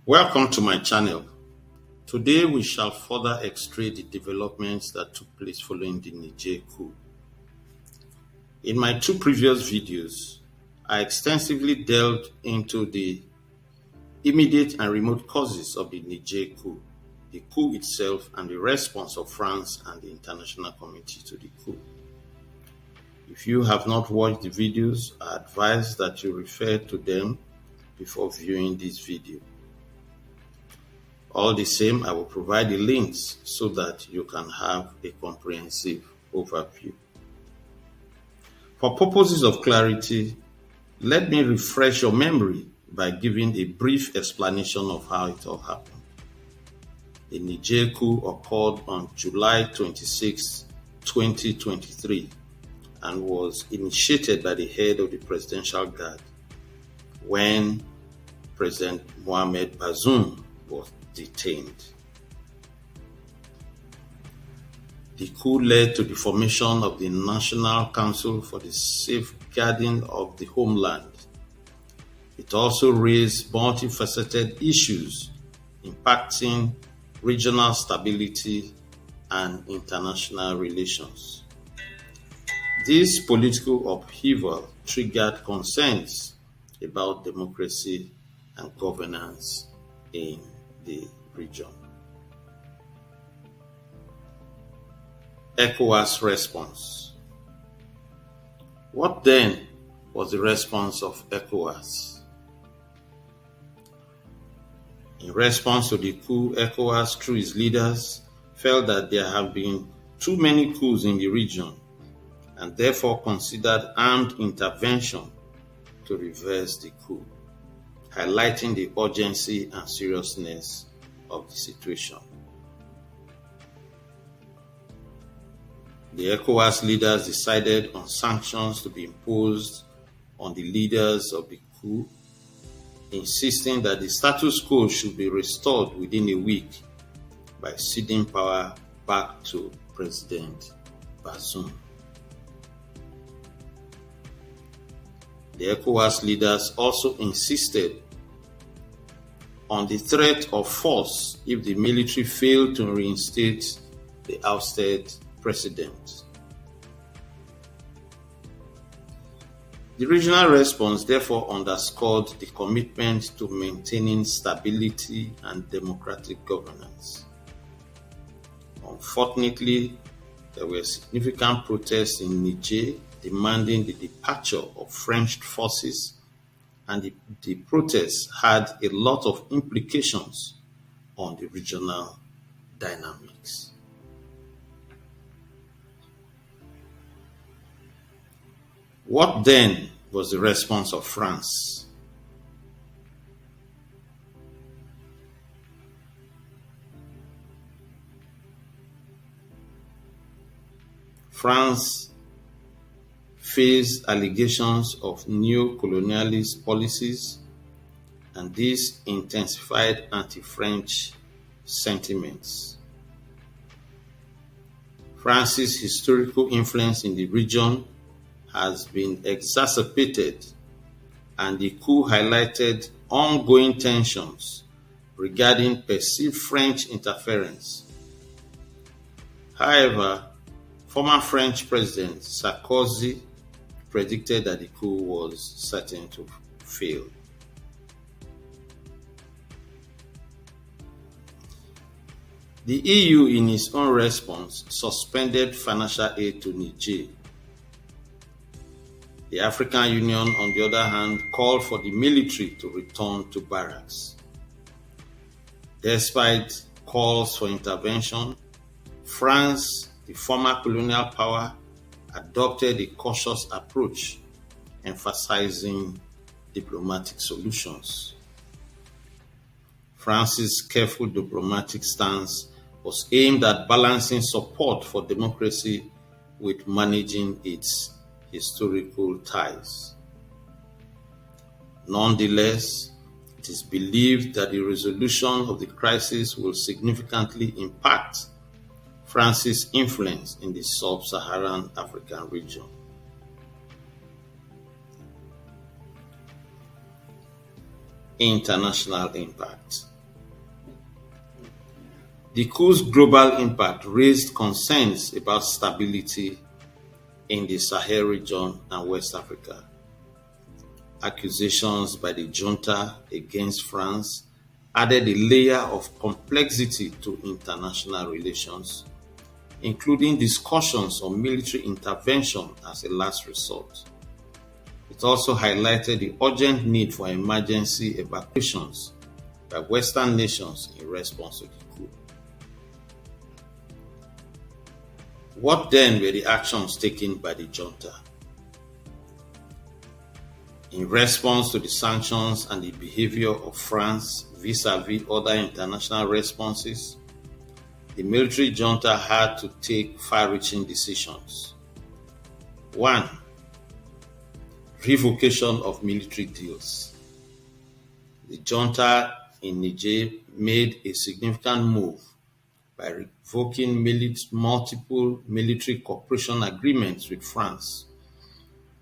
Welcome to my channel. Today we shall further x-ray the developments that took place following the Niger coup. In my two previous videos, I extensively delved into the immediate and remote causes of the Niger coup, the coup itself, and the response of France and the international community to the coup. If you have not watched the videos, I advise that you refer to them before viewing this video. All the same, I will provide the links so that you can have a comprehensive overview. For purposes of clarity, let me refresh your memory by giving a brief explanation of how it all happened. The Niger coup occurred on July 26, 2023 and was initiated by the head of the Presidential Guard when President Bazoum was detained. The coup led to the formation of the National Council for the Safeguarding of the Homeland. It also raised multifaceted issues impacting regional stability and international relations. This political upheaval triggered concerns about democracy and governance in the region. ECOWAS response. What then was the response of ECOWAS? In response to the coup, ECOWAS, through its leaders, felt that there have been too many coups in the region and therefore considered armed intervention to reverse the coup, highlighting the urgency and seriousness of the situation. The ECOWAS leaders decided on sanctions to be imposed on the leaders of the coup, insisting that the status quo should be restored within a week by ceding power back to President Bazoum. The ECOWAS leaders also insisted on the threat of force if the military failed to reinstate the ousted president. The regional response therefore underscored the commitment to maintaining stability and democratic governance. Unfortunately, there were significant protests in Niger demanding the departure of French forces, and the protests had a lot of implications on the regional dynamics. What then was the response of France? France faced allegations of neo-colonialist policies, and this intensified anti-French sentiments. France's historical influence in the region has been exacerbated, and the coup highlighted ongoing tensions regarding perceived French interference. However, former French President Sarkozy predicted that the coup was certain to fail. The EU, in its own response, suspended financial aid to Niger. The African Union, on the other hand, called for the military to return to barracks. Despite calls for intervention, France, the former colonial power, adopted a cautious approach, emphasizing diplomatic solutions. France's careful diplomatic stance was aimed at balancing support for democracy with managing its historical ties. Nonetheless, it is believed that the resolution of the crisis will significantly impact France's influence in the sub-Saharan African region. International impact. The coup's global impact raised concerns about stability in the Sahel region and West Africa. Accusations by the junta against France added a layer of complexity to international relations, including discussions on military intervention as a last resort. It also highlighted the urgent need for emergency evacuations by Western nations in response to the coup. What then were the actions taken by the junta? In response to the sanctions and the behavior of France vis-à-vis other international responses, the military junta had to take far-reaching decisions. 1. Revocation of military deals. The junta in Niger made a significant move by revoking multiple military cooperation agreements with France.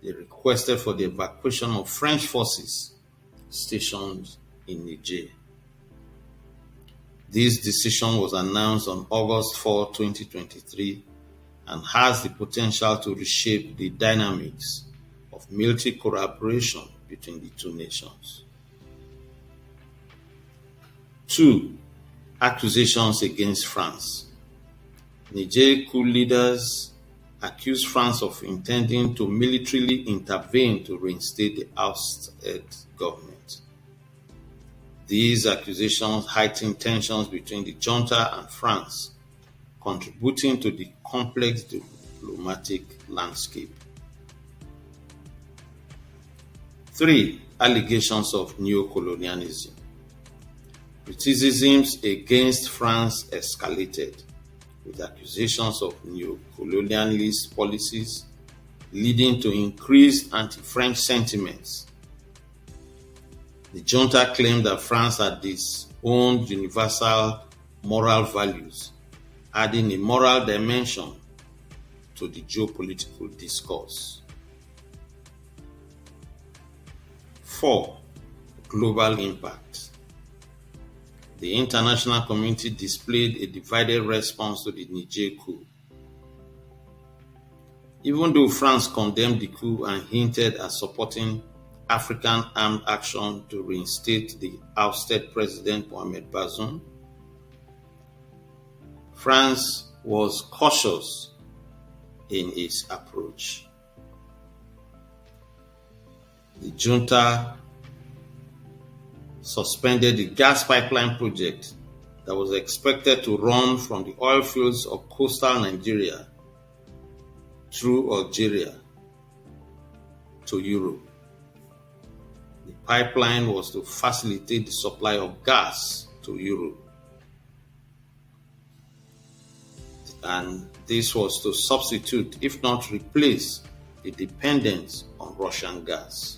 They requested for the evacuation of French forces stationed in Niger. This decision was announced on August 4, 2023, and has the potential to reshape the dynamics of military collaboration between the two nations. 2. Accusations against France. Niger coup leaders accused France of intending to militarily intervene to reinstate the ousted government. These accusations heightened tensions between the junta and France, contributing to the complex diplomatic landscape. 3. Allegations of neocolonialism. Criticisms against France escalated, with accusations of neo-colonialist policies leading to increased anti-French sentiments. The junta claimed that France had disowned universal moral values, adding a moral dimension to the geopolitical discourse. 4. Global impact. The international community displayed a divided response to the Niger coup. Even though France condemned the coup and hinted at supporting African armed action to reinstate the ousted President Bazoum, France was cautious in its approach. The junta suspended the gas pipeline project that was expected to run from the oil fields of coastal Nigeria through Algeria to Europe. The pipeline was to facilitate the supply of gas to Europe, and this was to substitute, if not replace, the dependence on Russian gas.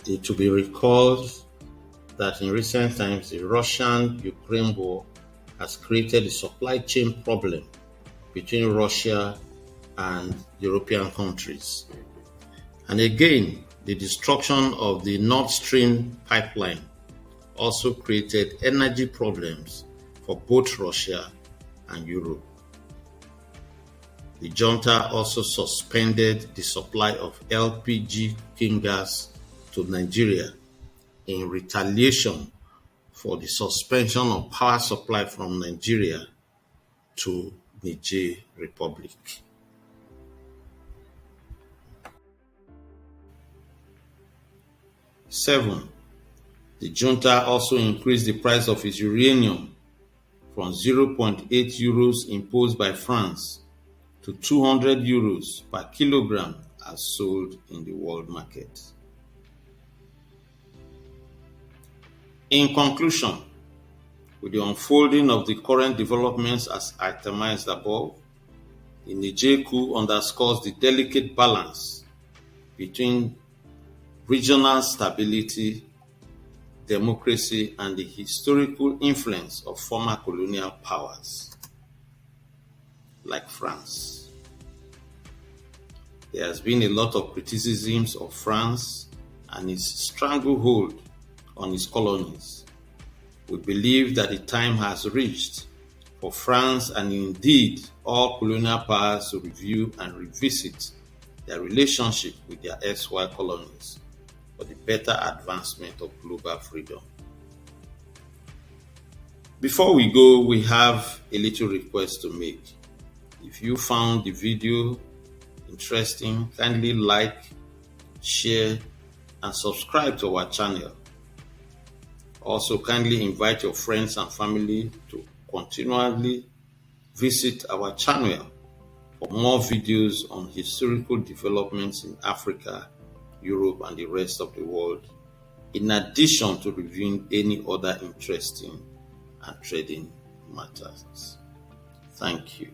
It should be recalled that in recent times, the Russian-Ukraine war has created a supply chain problem between Russia and European countries. And again, the destruction of the Nord Stream pipeline also created energy problems for both Russia and Europe. The junta also suspended the supply of LPG cooking gas to Nigeria in retaliation for the suspension of power supply from Nigeria to Niger Republic. Seven, the junta also increased the price of its uranium from 0.8 euros imposed by France to 200 euros per kilogram as sold in the world market. In conclusion, with the unfolding of the current developments as itemized above, the Niger coup underscores the delicate balance between regional stability, democracy, and the historical influence of former colonial powers like France. There has been a lot of criticisms of France and its stranglehold on its colonies. We believe that the time has reached for France and indeed all colonial powers to review and revisit their relationship with their erstwhile colonies for the better advancement of global freedom. Before we go, we have a little request to make. If you found the video interesting, kindly like, share, and subscribe to our channel. Also, kindly invite your friends and family to continually visit our channel for more videos on historical developments in Africa, Europe, and the rest of the world, in addition to reviewing any other interesting and trading matters. Thank you.